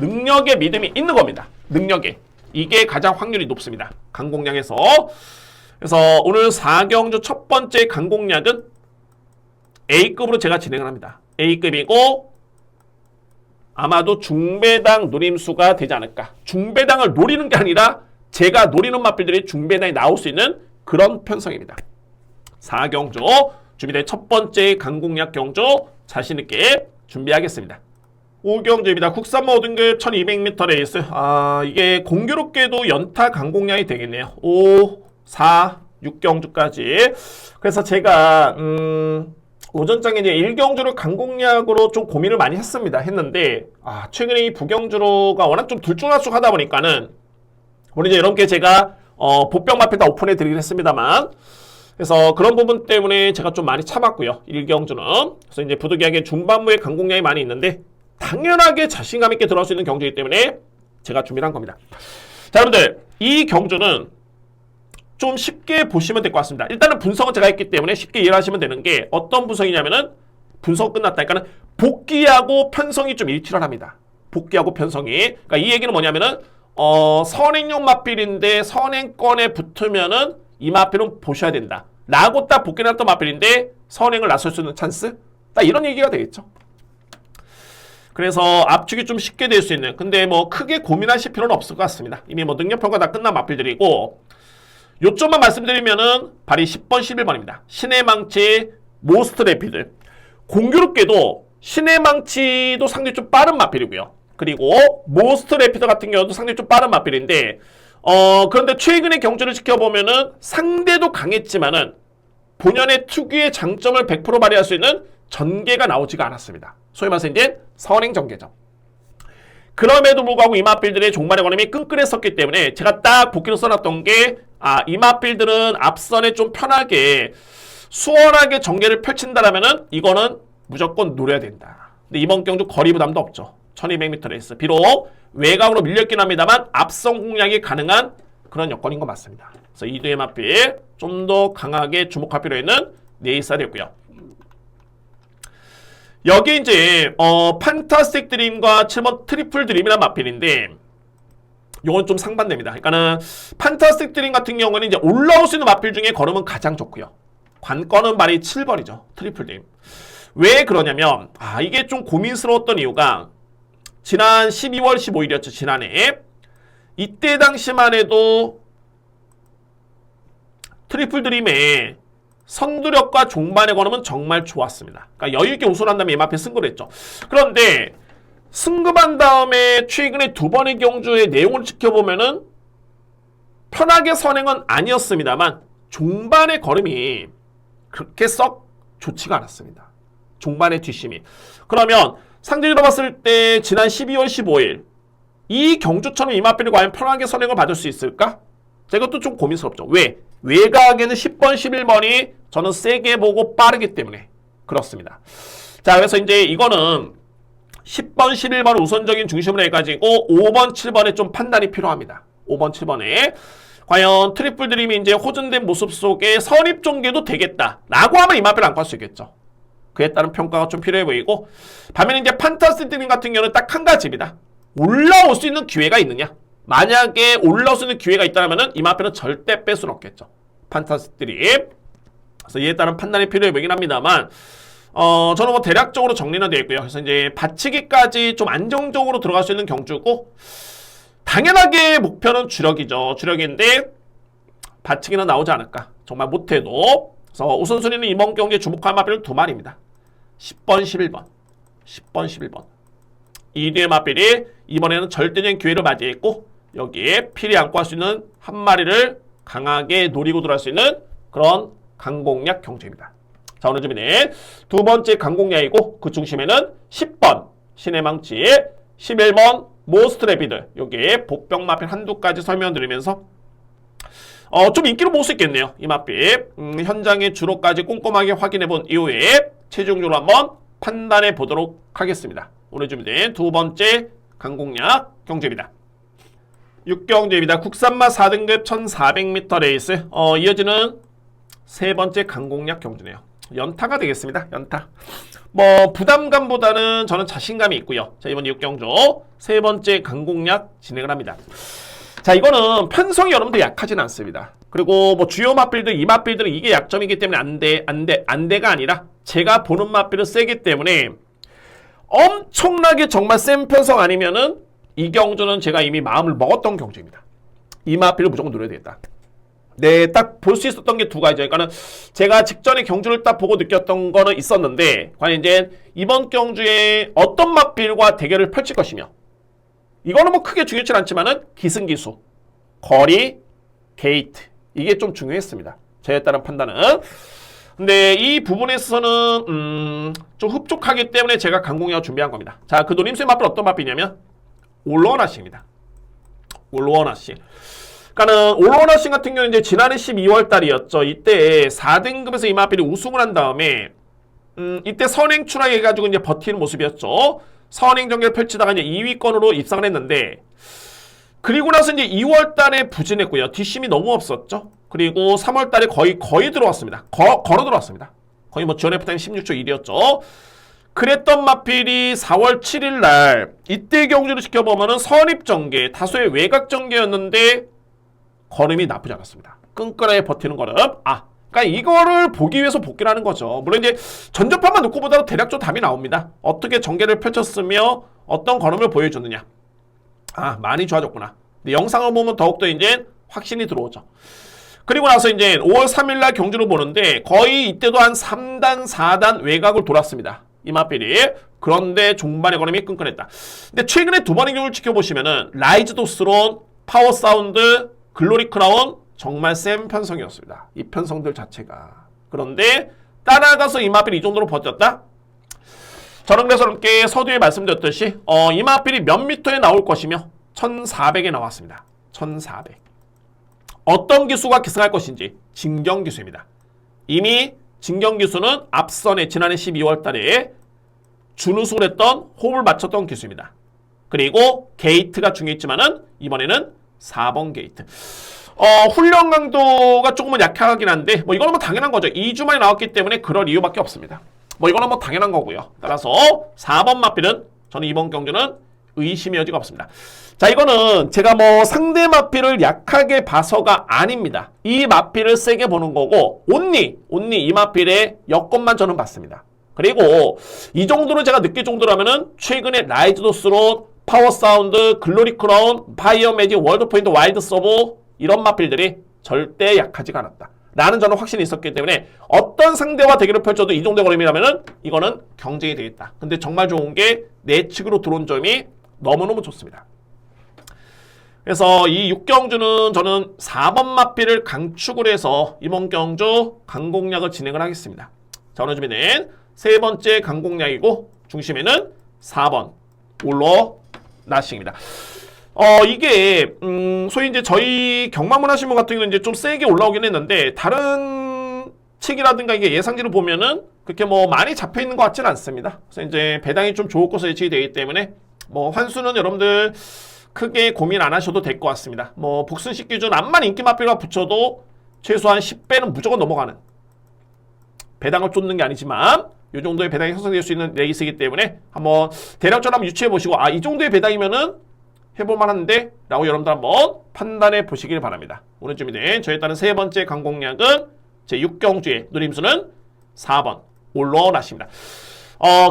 능력에 믿음이 있는 겁니다. 능력에. 이게 가장 확률이 높습니다. 강공략에서. 그래서 오늘 4경주 첫 번째 강공략은 A급으로 제가 진행을 합니다. A급이고 아마도 중배당 노림수가 되지 않을까. 중배당을 노리는 게 아니라 제가 노리는 마필들이 중배당에 나올 수 있는 그런 편성입니다. 4경주 준비된 첫 번째 강공략 경주 자신있게 준비하겠습니다. 5경주입니다. 국산모 5등급 1200m 레이스. 이게 공교롭게도 연타 강공략이 되겠네요. 5, 4, 6경주까지. 그래서 제가 오전장에 이제 1경주를 강공략으로 좀 고민을 많이 했는데 최근에 이 부경주로가 워낙 좀 들쭉날쭉 하다 보니까는 우리 이제 여러분께 제가 보병 마필 다 오픈해 드리긴 했습니다만 그래서 그런 부분 때문에 제가 좀 많이 참았고요. 1경주는. 그래서 이제 부득이하게 중반부에 강공략이 많이 있는데 당연하게 자신감 있게 들어갈 수 있는 경주이기 때문에 제가 준비를 한 겁니다. 자, 여러분들 이 경주는 좀 쉽게 보시면 될 것 같습니다. 일단은 분석은 제가 했기 때문에 쉽게 이해를 하시면 되는 게 어떤 분석이냐면은 분석 끝났다니까는 복귀하고 편성이 좀 일치를 합니다. 복귀하고 편성이. 그러니까 이 얘기는 뭐냐면은 선행용 마필인데 선행권에 붙으면은 이 마필은 보셔야 된다. 라고 딱 복귀를 했던 마필인데 선행을 나설 수 있는 찬스? 딱 이런 얘기가 되겠죠. 그래서 압축이 좀 쉽게 될 수 있는. 근데 뭐 크게 고민하실 필요는 없을 것 같습니다. 이미 뭐 능력평가 다 끝난 마필들이고 요점만 말씀드리면은 발이 10번, 11번입니다. 신의 망치, 모스트 레피드. 공교롭게도 신의 망치도 상당히 좀 빠른 마필이고요. 그리고 모스트 레피드 같은 경우도 상당히 좀 빠른 마필인데 그런데 최근의 경주를 지켜보면은 상대도 강했지만은 본연의 특유의 장점을 100% 발휘할 수 있는 전개가 나오지가 않았습니다. 소위 말해서 이제 선행 전개죠. 그럼에도 불구하고 이 마필들의 종말의 걸음이 끈끈했었기 때문에 제가 딱 복귀로 써놨던 게 이 마필들은 앞선에 좀 편하게 수월하게 전개를 펼친다라면은 이거는 무조건 노려야 된다. 근데 이번 경주 거리 부담도 없죠. 1200m 레이스. 비록 외곽으로 밀렸긴 합니다만 앞선 공략이 가능한 그런 여건인 거 맞습니다. 그래서 이두의 마필 좀 더 강하게 주목할 필요 있는 레이스가 되고요. 여기 이제 판타스틱 드림과 7번 트리플 드림이라는 마필인데 요건 좀 상반됩니다. 그러니까는 판타스틱 드림 같은 경우는 이제 올라올 수 있는 마필 중에 걸음은 가장 좋고요. 관건은 발이 7번이죠. 트리플 드림. 왜 그러냐면 이게 좀 고민스러웠던 이유가 지난 12월 15일이었죠. 지난해. 이때 당시만 해도 트리플 드림의 선두력과 종반의 걸음은 정말 좋았습니다. 그러니까 여유있게 우승한 다음에 이 앞에 승급을 했죠. 그런데 승급한 다음에 최근에 두 번의 경주의 내용을 지켜보면은 편하게 선행은 아니었습니다만 종반의 걸음이 그렇게 썩 좋지가 않았습니다. 종반의 뒷심이. 그러면 상대적으로 봤을 때 지난 12월 15일 이 경주처럼 이 마필이 과연 편하게 선행을 받을 수 있을까? 이것도 좀 고민스럽죠. 왜? 외곽에는 10번, 11번이 저는 세게 보고 빠르기 때문에 그렇습니다. 자, 그래서 이제 이거는 10번, 11번 우선적인 중심으로 해가지고 5번, 7번에 좀 판단이 필요합니다. 5번, 7번에 과연 트리플 드림이 이제 호전된 모습 속에 선입종계도 되겠다 라고 하면 이 마필을 안 갈 수 있겠죠. 그에 따른 평가가 좀 필요해 보이고 반면에 이제 판타스틱 드림 같은 경우는 딱 한 가지입니다. 올라올 수 있는 기회가 있느냐? 만약에 올라올 수 있는 기회가 있다면 이 마필은 절대 뺄 수는 없겠죠. 판타스틱 드림. 그래서 이에 따른 판단이 필요해 보이긴 합니다만 저는 뭐 대략적으로 정리는 되어 있고요. 그래서 이제 받치기까지 좀 안정적으로 들어갈 수 있는 경주고 당연하게 목표는 주력이죠. 주력인데 받치기는 나오지 않을까. 정말 못해도. 그래서 우선순위는 이번 경기에 주목할 마필은 두 마리입니다. 10번, 11번. 10번, 11번. 이두의 맞필이 이번에는 절대적인 기회를 맞이했고 여기에 필이 안고 할 수 있는 한 마리를 강하게 노리고 들어갈 수 있는 그런 강공략 경주입니다. 자, 오늘 준비는 두 번째 강공략이고 그 중심에는 10번 신의 망치, 11번 모스트 레피드 여기에 복병 마필 한두 가지 설명드리면서 좀 인기를 볼 수 있겠네요. 이 맛빛 현장의 주로까지 꼼꼼하게 확인해 본 이후에 최종적으로 한번 판단해 보도록 하겠습니다. 오늘 준비된 두 번째 강공략 경주입니다. 6경주입니다. 국산마 4등급 1400m 레이스 이어지는 세 번째 강공략 경주네요. 연타가 되겠습니다. 연타. 뭐 부담감보다는 저는 자신감이 있고요. 자, 이번 6경주 세 번째 강공략 진행을 합니다. 자, 이거는 편성이 여러분들 약하진 않습니다. 그리고 뭐 주요 맛빌들, 이 맛빌들은 이게 약점이기 때문에 안돼가 아니라 제가 보는 맛빌은 세기 때문에 엄청나게 정말 센 편성 아니면은 이 경주는 제가 이미 마음을 먹었던 경주입니다. 이 맛빌을 무조건 노려야 되겠다. 네, 딱 볼 수 있었던 게 두 가지죠. 그러니까는 제가 직전에 경주를 딱 보고 느꼈던 거는 있었는데 과연 이제 이번 경주에 어떤 맛빌과 대결을 펼칠 것이며 이거는 뭐 크게 중요치 않지만은 기승기수, 거리, 게이트 이게 좀 중요했습니다. 저에 따른 판단은. 근데 이 부분에 있어서는 좀 흡족하기 때문에 제가 강공략을 준비한 겁니다. 자, 그 노림수의 맛빌 어떤 맛빌이냐면 올로원하씨입니다. 올로원하씨. 그러니까는 올로원하씨 같은 경우는 이제 지난해 12월 달이었죠. 이때 4등급에서 이 맛빌이 우승을 한 다음에 이때 선행 출하해가지고 이제 버티는 모습이었죠. 선행 전개를 펼치다가 이제 2위권으로 입상을 했는데 그리고 나서 이제 2월 달에 부진했고요. 뒷심이 너무 없었죠. 그리고 3월 달에 거의 들어왔습니다. 걸어 들어왔습니다. 거의 뭐 지원 F타임 16초 1이었죠. 그랬던 마필이 4월 7일 날 이때 경주를 지켜보면은 선입 전개, 다소의 외곽 전개였는데 걸음이 나쁘지 않았습니다. 끈끈하게 버티는 걸음. 그러니까 이거를 보기 위해서 복귀를 하는 거죠. 물론 이제 전접판만 놓고 보다도 대략적으로 답이 나옵니다. 어떻게 전개를 펼쳤으며 어떤 걸음을 보여주느냐. 많이 좋아졌구나. 근데 영상을 보면 더욱더 이제 확신이 들어오죠. 그리고 나서 이제 5월 3일날 경주를 보는데 거의 이때도 한 3단, 4단 외곽을 돌았습니다. 이마필이. 그런데 종반의 걸음이 끈끈했다. 근데 최근에 두 번의 경우를 지켜보시면은 라이즈 도스론, 파워 사운드, 글로리 크라운 정말 센 편성이었습니다. 이 편성들 자체가. 그런데 따라가서 이마필이 이 정도로 버텼다? 저는 그래서 이렇게 서두에 말씀드렸듯이 이마필이 몇 미터에 나올 것이며 1400에 나왔습니다. 1400. 어떤 기수가 기승할 것인지 진경기수입니다. 이미 진경기수는 앞선에 지난해 12월 달에 준우승을 했던 호흡을 맞췄던 기수입니다. 그리고 게이트가 중요했지만은 이번에는 4번 게이트. 훈련 강도가 조금은 약하긴 한데 뭐 이거는 뭐 당연한 거죠. 2주 만에 나왔기 때문에 그럴 이유밖에 없습니다. 뭐 이거는 뭐 당연한 거고요. 따라서 4번 마필은 저는 이번 경주는 의심의 여지가 없습니다. 자, 이거는 제가 뭐 상대 마필을 약하게 봐서가 아닙니다. 이 마필을 세게 보는 거고 온리 이 마필의 여건만 저는 봤습니다. 그리고 이 정도로 제가 느낄 정도라면은 최근에 라이즈 도스론, 파워 사운드, 글로리 크라운, 파이어 매직, 월드 포인트, 와일드 서브 이런 마필들이 절대 약하지가 않았다. 라는 저는 확신이 있었기 때문에 어떤 상대와 대결을 펼쳐도 이 정도 걸음이라면은 이거는 경쟁이 되겠다. 근데 정말 좋은 게 내측으로 들어온 점이 너무너무 좋습니다. 그래서 이 6경주는 저는 4번 마필을 강축을 해서 이번 경주 강공략을 진행을 하겠습니다. 자, 오늘 준비된 세 번째 강공략이고 중심에는 4번 올로나싱입니다. 이게 소위 이제 저희 경마문 하신 분 같은 경우는 이제 좀 세게 올라오긴 했는데 다른 책이라든가 이게 예상지를 보면은 그렇게 뭐 많이 잡혀 있는 것 같지는 않습니다. 그래서 이제 배당이 좀 좋을 것으로 예측이 되기 때문에 뭐 환수는 여러분들 크게 고민 안 하셔도 될 것 같습니다. 뭐 복순식 기준 암만 인기 맛비가 붙여도 최소한 10배는 무조건 넘어가는 배당을 쫓는 게 아니지만 이 정도의 배당이 형성될 수 있는 레이스이기 때문에 한번 대략적으로 한번 유추해 보시고 이 정도의 배당이면은 해볼만 한데 라고 여러분들 한번 판단해 보시길 바랍니다. 오늘 준비된 저에 따른 세 번째 강공략은 제 6경주의 누림수는 4번 올로나십니다.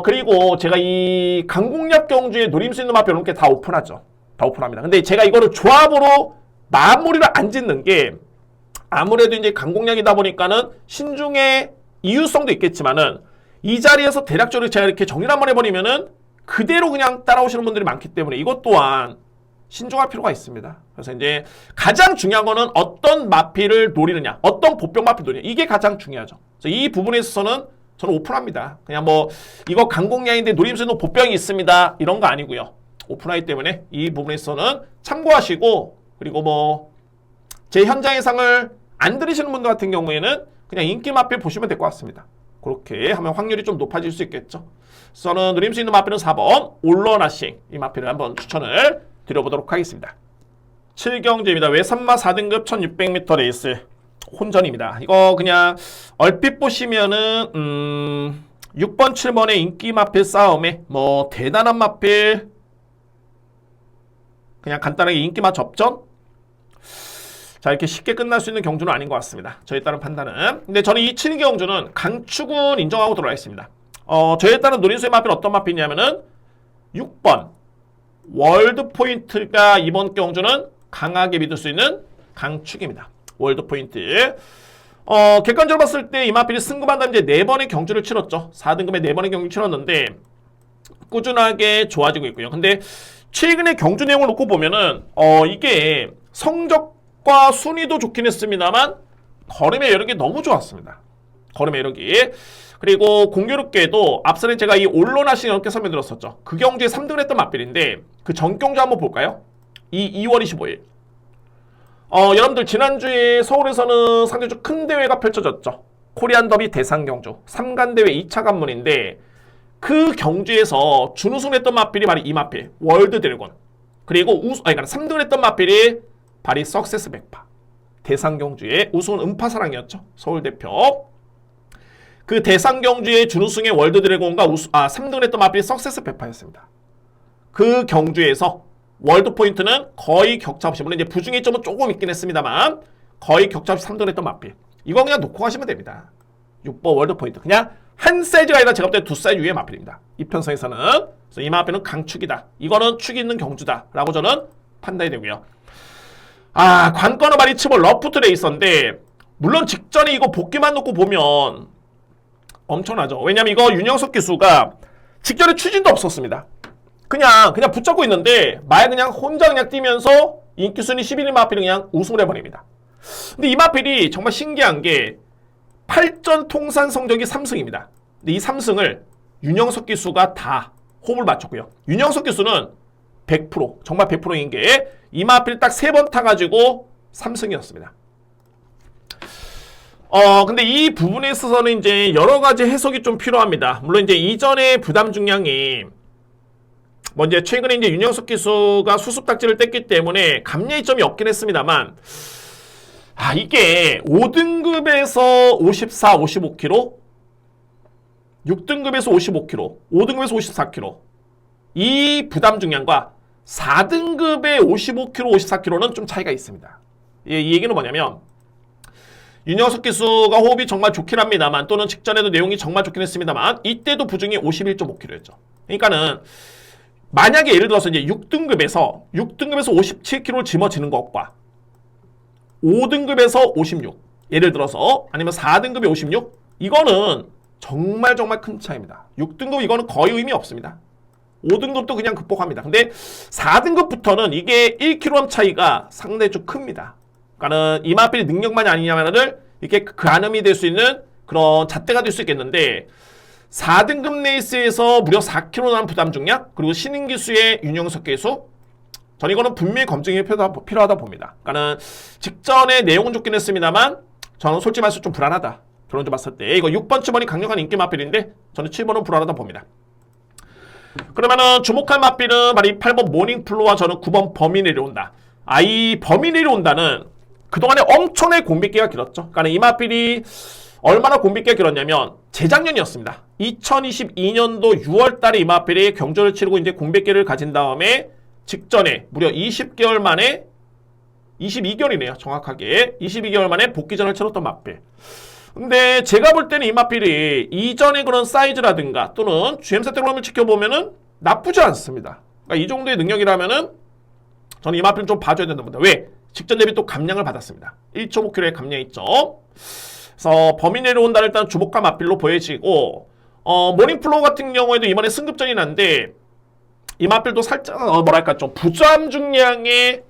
그리고 제가 이 강공략 경주의 누림수 있는 맛 여러분께 다 오픈하죠. 다 오픈합니다. 근데 제가 이거를 조합으로 마무리를 안 짓는 게 아무래도 이제 강공략이다 보니까는 신중의 이유성도 있겠지만은 이 자리에서 대략적으로 제가 이렇게 정리를 한번 해버리면은 그대로 그냥 따라오시는 분들이 많기 때문에 이것 또한 신중할 필요가 있습니다. 그래서 이제 가장 중요한 거는 어떤 마필을 노리느냐, 어떤 보병 마필 노리느냐, 이게 가장 중요하죠. 그래서 이 부분에 있어서는 저는 오픈합니다. 그냥 뭐 이거 강공량인데 노릴 수 있는 보병이 있습니다, 이런 거 아니고요. 오픈하기 때문에 이 부분에 있어서는 참고하시고, 그리고 뭐 제 현장 예상을 안 들으시는 분들 같은 경우에는 그냥 인기 마필 보시면 될 것 같습니다. 그렇게 하면 확률이 좀 높아질 수 있겠죠. 저는 누릴 수 있는 마필은 4번 올러나싱, 이 마필을 한번 추천을 드려보도록 하겠습니다. 7경주입니다. 외산마 4등급 1600m 레이스 혼전입니다. 이거 그냥 얼핏 보시면은 6번 7번의 인기 마필 싸움에 뭐 대단한 마필, 그냥 간단하게 인기마 접전, 자, 이렇게 쉽게 끝날 수 있는 경주는 아닌 것 같습니다. 저에 따른 판단은. 근데 저는 이 7경주는 강축은 인정하고 들어가겠습니다. 저에 따른 노린수의 마필은 어떤 마필이냐면은 6번 월드 포인트가 이번 경주는 강하게 믿을 수 있는 강축입니다. 월드 포인트. 객관적으로 봤을 때 이 마필이 승급한 다음 이제 4번의 경주를 치렀죠. 4등급에 4번의 경주를 치렀는데 꾸준하게 좋아지고 있고요. 근데 최근의 경주 내용을 놓고 보면은 이게 성적과 순위도 좋긴 했습니다만 걸음의 여력이 너무 좋았습니다. 걸음의 여력이. 그리고 공교롭게도 앞서는 제가 이 올로나싱 이렇게 설명드렸었죠. 그 경주에 3등을 했던 맛빌인데 그 전 경주 한번 볼까요? 2월 25일. 여러분들 지난주에 서울에서는 상대적으로 큰 대회가 펼쳐졌죠. 코리안 더비 대상 경주 3간 대회 2차 관문인데 그 경주에서 준우승을 했던 맛빌이 바로 이 맛빌 월드 드래곤. 그리고 3등을 했던 맛빌이 바로 석세스 백파. 대상 경주의 우승은 음파사랑이었죠. 서울 대표. 그 대상 경주의 준우승의 월드 드래곤과 3등을 했던 마필이 석세스 백파였습니다. 그 경주에서 월드 포인트는 거의 격차 없이, 물론 이제 부중의 점은 조금 있긴 했습니다만 거의 격차 없이 3등을 했던 마필. 이거 그냥 놓고 가시면 됩니다. 6번 월드 포인트. 그냥 한 사이즈가 아니라 제가 볼 때 두 사이즈 위의 마필입니다. 이 편성에서는. 그래서 이 마필은 강축이다. 이거는 축이 있는 경주다. 라고 저는 판단이 되고요. 관건은 말이 치볼 러프트 레이서인데 물론 직전에 이거 복귀만 놓고 보면 엄청나죠. 왜냐면 이거 윤영석 기수가 직전에 추진도 없었습니다. 그냥 붙잡고 있는데 말 그냥 혼자 그냥 뛰면서 인기순위 11위 마필은 그냥 우승을 해버립니다. 근데 이 마필이 정말 신기한 게 8전 통산 성적이 3승입니다. 근데 이 3승을 윤영석 기수가 다 호흡을 맞췄고요. 윤영석 기수는 100%, 정말 100%인 게 이 마필 딱 3번 타가지고 3승이었습니다. 근데 이 부분에 있어서는 이제 여러 가지 해석이 좀 필요합니다. 물론 이제 이전에 부담 중량이 뭐 이제 최근에 이제 윤영석 기수가 수습 딱지를 뗐기 때문에 감량이 점이 없긴 했습니다만, 이게 5등급에서 54, 55kg, 6등급에서 55kg, 5등급에서 54kg, 이 부담 중량과 4등급의 55kg, 54kg는 좀 차이가 있습니다. 이 얘기는 뭐냐면 윤영석 기수가 호흡이 정말 좋긴 합니다만, 또는 직전에도 내용이 정말 좋긴 했습니다만 이때도 부중이 51.5kg였죠. 그러니까는 만약에 예를 들어서 이제 6등급에서 57kg를 짊어지는 것과 5등급에서 56, 예를 들어서 아니면 4등급에 56, 이거는 정말 큰 차이입니다. 6등급 이거는 거의 의미 없습니다. 5등급도 그냥 극복합니다. 근데 4등급부터는 이게 1kg 차이가 상당히 좀 큽니다. 그러니까는 이 마필이 능력만이 아니냐면은 이게 가늠이 될 수 있는 그런 잣대가 될 수 있겠는데, 4등급 레이스에서 무려 4kg 난 부담 중량, 그리고 신인 기수의 윤영석 기수, 전 이거는 분명히 검증이 필요하다 봅니다. 그러니까는 직전에 내용은 좋긴 했습니다만 저는 솔직히 말해서 좀 불안하다. 결론적으로 봤을 때 이거 6번, 7번이 강력한 인기 마필인데 저는 7번은 불안하다 봅니다. 그러면은 주목할 마필은 바로 이 8번 모닝플로와 저는 9번 범이 내려온다. 이 범이 내려온다는 그동안에 엄청나게 공백기가 길었죠. 그러니까 이 마필이 얼마나 공백기가 길었냐면 재작년이었습니다. 2022년도 6월 달에 이 마필이 경주를 치르고 이제 공백기를 가진 다음에 직전에 무려 20개월 만에, 22개월이네요. 정확하게 22개월 만에 복귀전을 치렀던 마필. 근데 제가 볼 때는 이 마필이 이전의 그런 사이즈라든가 또는 GM사 테크놀을 지켜보면은 나쁘지 않습니다. 그러니까 이 정도의 능력이라면은 저는 이 마필은 좀 봐줘야 된다고 봅니다. 왜? 직전 대비 또 감량을 받았습니다. 1.5kg의 감량이 있죠. 그래서 범위 내려온다를 일단 주목한 마필로 보여지고, 모닝플로우 같은 경우에도 이번에 승급전이 난데 이 마필도 살짝 뭐랄까 좀 부담 중량에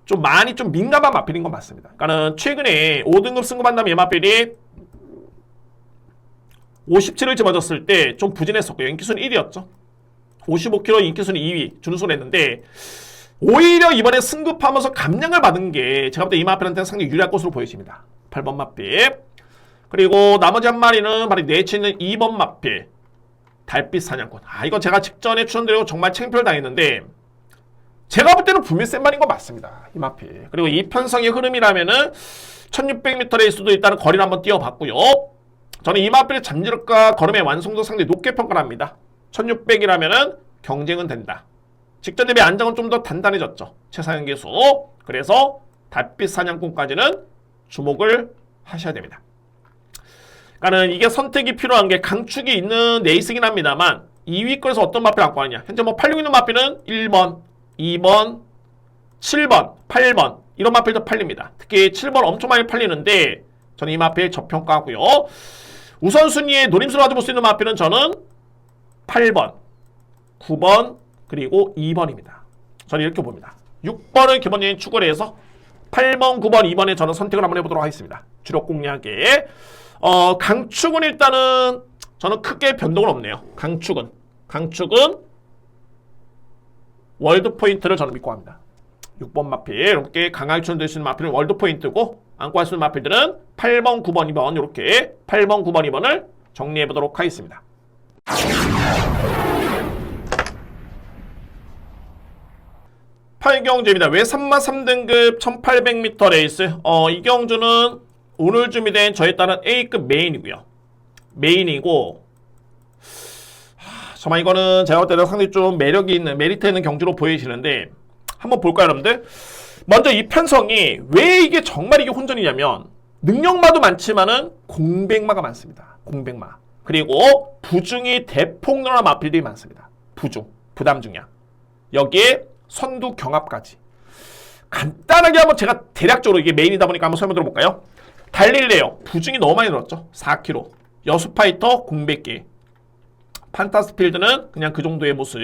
좀 많이 좀 민감한 마필인 건 맞습니다. 그러니까는 최근에 5등급 승급한 다음에 이 마필이 57을 집어줬을 때 좀 부진했었고요. 인기순위 1위였죠. 55kg 인기순위 2위 준우승을 했는데 오히려 이번에 승급하면서 감량을 받은 게 제가 볼 때 이 마필한테는 상당히 유리할 것으로 보여집니다. 8번 마필. 그리고 나머지 한 마리는 바로 내치 있는 2번 마필. 달빛 사냥꾼. 이거 제가 직전에 추천드리고 정말 창피를 당했는데 제가 볼 때는 분명히 센 말인 거 맞습니다. 이 마필. 그리고 이 편성의 흐름이라면은 1600m 레이스도 일단은 거리를 한번 띄워봤고요. 저는 이 마필의 잠재력과 걸음의 완성도 상당히 높게 평가를 합니다. 1600이라면은 경쟁은 된다. 직전 대비 안정은 좀 더 단단해졌죠. 최상현 기수. 그래서 달빛 사냥꾼까지는 주목을 하셔야 됩니다. 그러니까는 이게 선택이 필요한 게 강축이 있는 레이스긴 합니다만 2위 거에서 어떤 마필을 갖고 가느냐. 현재 뭐 팔리고 있는 마필은 1번, 2번, 7번, 8번 이런 마필도 팔립니다. 특히 7번 엄청 많이 팔리는데 저는 이 마필 저평가하고요. 우선순위에 노림수로 가져볼 수 있는 마필은 저는 8번, 9번, 그리고 2번입니다. 저는 이렇게 봅니다. 6번을 기본적인 추구를 해서 8번, 9번, 2번에 저는 선택을 한번 해보도록 하겠습니다. 주력 공략에 강축은 일단은 저는 크게 변동은 없네요. 강축은 월드 포인트를 저는 믿고 합니다. 6번 마필 이렇게 강하게 추천될 수 있는 마필은 월드 포인트고 안고 할 수 있는 마필들은 8번, 9번, 2번 이렇게 8번, 9번, 2번을 정리해 보도록 하겠습니다. 팔경주입니다. 왜 3마 3등급 1800m 레이스? 이 경주는 오늘 준비된 저에 따른 A급 메인이고요. 메인이고 정말 이거는 제가 볼 때는 상당히 좀 매력이 있는 메리트 있는 경주로 보이시는데 한번 볼까요, 여러분들? 먼저 이 편성이 왜 이게 정말 이게 혼전이냐면 능력마도 많지만은 공백마가 많습니다. 공백마. 그리고 부중이 대폭렬한 마필들이 많습니다. 부중, 부담 중량. 여기에 선두 경합까지. 간단하게 한번 제가 대략적으로 이게 메인이다 보니까 한번 설명 들어볼까요? 달릴레오 부중이 너무 많이 늘었죠. 4kg. 여수파이터 공백기. 판타스필드는 그냥 그 정도의 모습.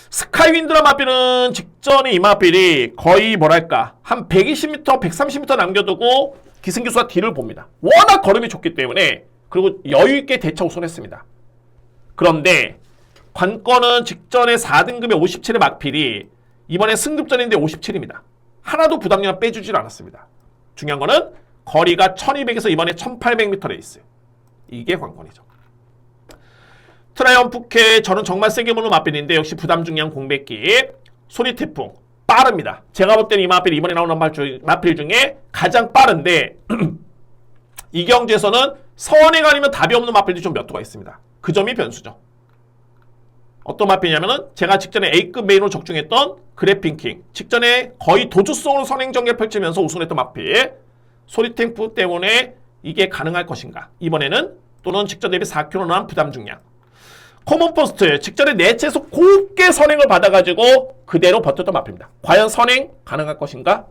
스카이윈드라 마필은 직전에 이 마필이 거의 뭐랄까 한 120m, 130m 남겨두고 기승기수와 뒤를 봅니다. 워낙 걸음이 좋기 때문에 그리고 여유있게 대차 우선했습니다. 그런데 관건은 직전에 4등급의 57의 마필이 이번에 승급전인데 57입니다. 하나도 부담량 빼주질 않았습니다. 중요한 거는 거리가 1200에서 이번에 1800m 레이스. 이게 관건이죠. 트라이언프케 저는 정말 세게 보는 마필인데 역시 부담 중량 공백기. 소리태풍 빠릅니다. 제가 볼 때는 이 마필이 이번에 나오는 마필 중에 가장 빠른데 이 경주에서는 선행 아니면 답이 없는 마필들이 좀 몇 도가 있습니다. 그 점이 변수죠. 어떤 마필이냐면은 제가 직전에 A급 메인으로 적중했던 그래핑킹 직전에 거의 도주성으로 선행 전개 펼치면서 우승했던 마필. 소리탱프 때문에 이게 가능할 것인가. 이번에는 또는 직전 대비 4kg 난 부담 중량. 코먼포스트 직전에 내체에서 곱게 선행을 받아가지고 그대로 버텼던 마필입니다. 과연 선행 가능할 것인가?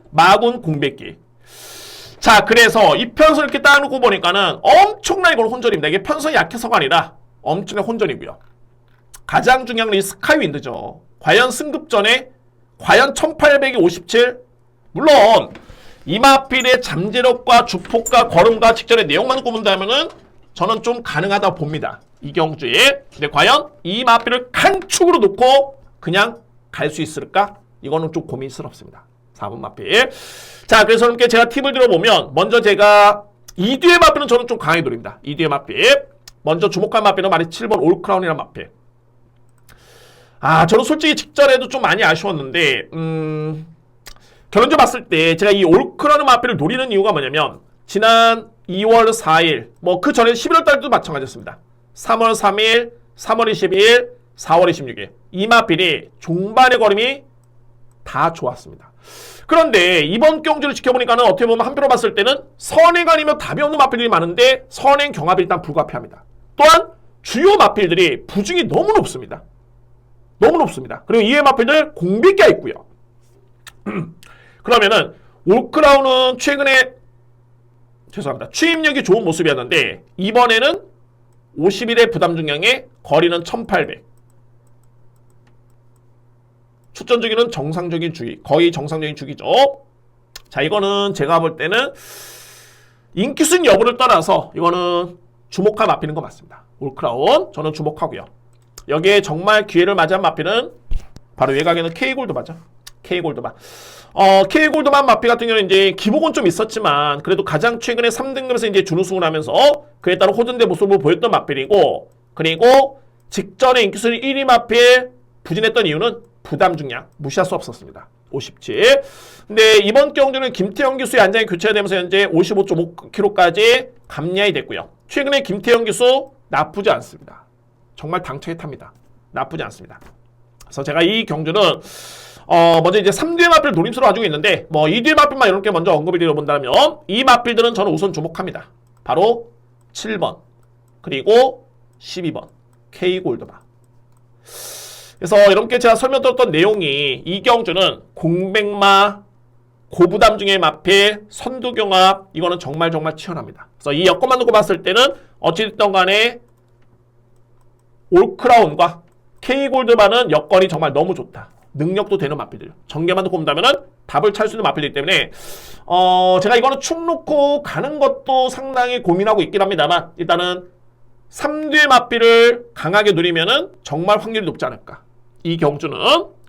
마군 공백기. 자, 그래서 이 편성을 이렇게 따놓고 보니까는 엄청나게 이건 혼전입니다. 이게 편성이 약해서가 아니라 엄청나게 혼전이고요. 가장 중요한 건 이 스카이윈드죠. 과연 승급전에 과연 1800이 57? 물론 이 마필의 잠재력과 주폭과 걸음과 직전의 내용만 꼽는다면은 저는 좀 가능하다 봅니다. 이 경주에. 근데 과연 이 마필을 강축으로 놓고 그냥 갈 수 있을까? 이거는 좀 고민스럽습니다. 4번 마필. 자, 그래서 여러분께 제가 팁을 들어보면 먼저 제가 이 뒤의 마필은 저는 좀 강하게 노립니다. 이 뒤의 마필. 먼저 주목할 마필은 말이 7번 올크라운이라는 마필. 저는 솔직히 직전에도 좀 많이 아쉬웠는데 결론적으로 봤을 때 제가 이 올크라는 마필을 노리는 이유가 뭐냐면 지난 2월 4일 뭐 그 전에 11월 달도 마찬가지였습니다. 3월 3일, 3월 22일, 4월 26일 이 마필이 종반의 걸음이 다 좋았습니다. 그런데 이번 경주를 지켜보니까는 어떻게 보면 한표로 봤을 때는 선행 아니면 답이 없는 마필들이 많은데 선행 경합이 일단 불가피합니다. 또한 주요 마필들이 부중이 너무 높습니다. 너무 높습니다. 그리고 이외 마필들 공백기가 있고요. 그러면은 올크라운은 최근에 죄송합니다. 추임력이 좋은 모습이었는데 이번에는 51의 부담 중량에 거리는 1800. 수전 주기는 정상적인 주기, 거의 정상적인 주기죠. 자, 이거는 제가 볼 때는 인기순 여부를 떠나서 이거는 주목할 마필인 거 맞습니다. 올크라운 저는 주목하고요. 여기에 정말 기회를 맞이한 마필은 바로 외곽에는 K골드바죠. K골드바. K골드만 마필 같은 경우는 이제 기복은 좀 있었지만 그래도 가장 최근에 3등급에서 이제 준우승을 하면서 그에 따른 호전된 모습을 보였던 마필이고, 그리고 직전에 인기순위 1위 마필 부진했던 이유는 부담 중량 무시할 수 없었습니다. 57. 근데 이번 경주는 김태형 기수의 안장이 교체가 되면서 현재 55.5kg까지 감량이 됐고요. 최근에 김태형 기수 나쁘지 않습니다. 정말 당차게 탑니다. 나쁘지 않습니다. 그래서 제가 이 경주는 먼저 이제 3뒤의 마필 노림수로 가지고 있는데, 뭐 2뒤의 마필만 이렇게 먼저 언급을 드려본다면 이 마필들은 저는 우선 주목합니다. 바로 7번 그리고 12번 K골드바. 그래서 이렇게 제가 설명드렸던 내용이 이 경주는 공백마, 고부담 중의 마필, 선두경합, 이거는 정말 치열합니다. 그래서 이 여건만 놓고 봤을 때는 어찌됐든 간에 올크라운과 K골드바는 여건이 정말 너무 좋다. 능력도 되는 마필들. 전개만 놓고 본다면은 답을 찾을 수 있는 마필이기 때문에 제가 이거는 축 놓고 가는 것도 상당히 고민하고 있긴 합니다만, 일단은 3뒤의 마필을 강하게 누리면은 정말 확률이 높지 않을까. 이 경주는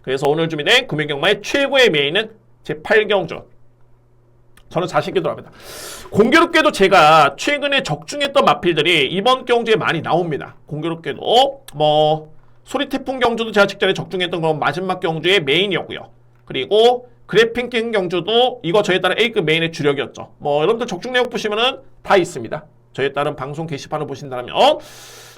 그래서 오늘 준비된 금융경마의 최고의 메인은 제8경주. 저는 자신있게 들어갑니다. 공교롭게도 제가 최근에 적중했던 마필들이 이번 경주에 많이 나옵니다. 공교롭게도 뭐 소리태풍 경주도 제가 직전에 적중했던 건 마지막 경주의 메인이었고요. 그리고 그래핑킹 경주도 이거 저에 따른 A급 메인의 주력이었죠. 뭐 여러분들 적중 내용 보시면은 다 있습니다. 저에 따른 방송 게시판을 보신다면.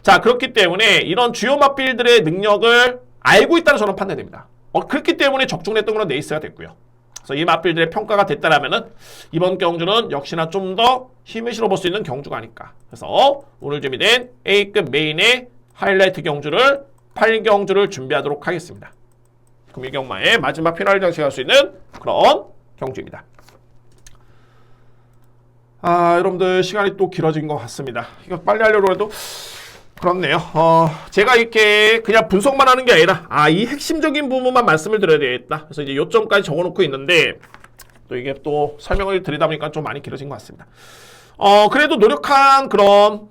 자, 그렇기 때문에 이런 주요 마필들의 능력을 알고 있다는 저는 판단됩니다. 그렇기 때문에 적중했던 거는 네이스가 됐고요. 그래서 이 마필들의 평가가 됐다라면은 이번 경주는 역시나 좀 더 힘을 실어볼 수 있는 경주가 아닐까. 그래서 오늘 준비된 A급 메인의 하이라이트 경주를 8경주를 준비하도록 하겠습니다. 금일경마의 마지막 피날레 장식할 수 있는 그런 경주입니다. 여러분들 시간이 또 길어진 것 같습니다. 이거 빨리 하려고 해도 그렇네요. 제가 이렇게 그냥 분석만 하는 게 아니라 이 핵심적인 부분만 말씀을 드려야 되겠다. 그래서 이제 요점까지 적어놓고 있는데 또 이게 또 설명을 드리다 보니까 좀 많이 길어진 것 같습니다. 그래도 노력한 그런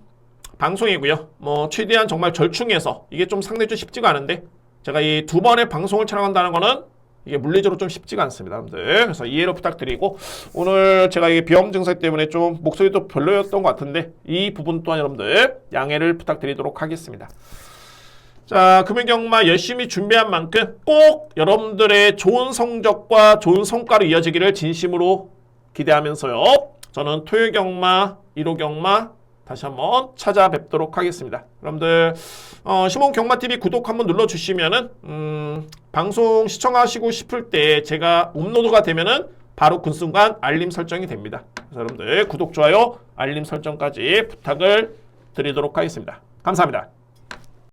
방송이고요. 뭐 최대한 정말 절충해서 이게 좀 상당히 좀 쉽지가 않은데 제가 이 2번의 방송을 촬영한다는 거는 이게 물리적으로 좀 쉽지가 않습니다, 여러분들. 그래서 이해를 부탁드리고, 오늘 제가 이게 비염 증상 때문에 좀 목소리도 별로였던 것 같은데 이 부분 또한 여러분들 양해를 부탁드리도록 하겠습니다. 자, 금융경마 열심히 준비한 만큼 꼭 여러분들의 좋은 성적과 좋은 성과로 이어지기를 진심으로 기대하면서요. 저는 토요경마, 일요경마 다시 한번 찾아뵙도록 하겠습니다. 여러분들 시몬경마TV 구독 한번 눌러주시면은 방송 시청하시고 싶을 때 제가 업로드가 되면은 바로 그 순간 알림 설정이 됩니다. 그래서 여러분들 구독, 좋아요, 알림 설정까지 부탁을 드리도록 하겠습니다. 감사합니다.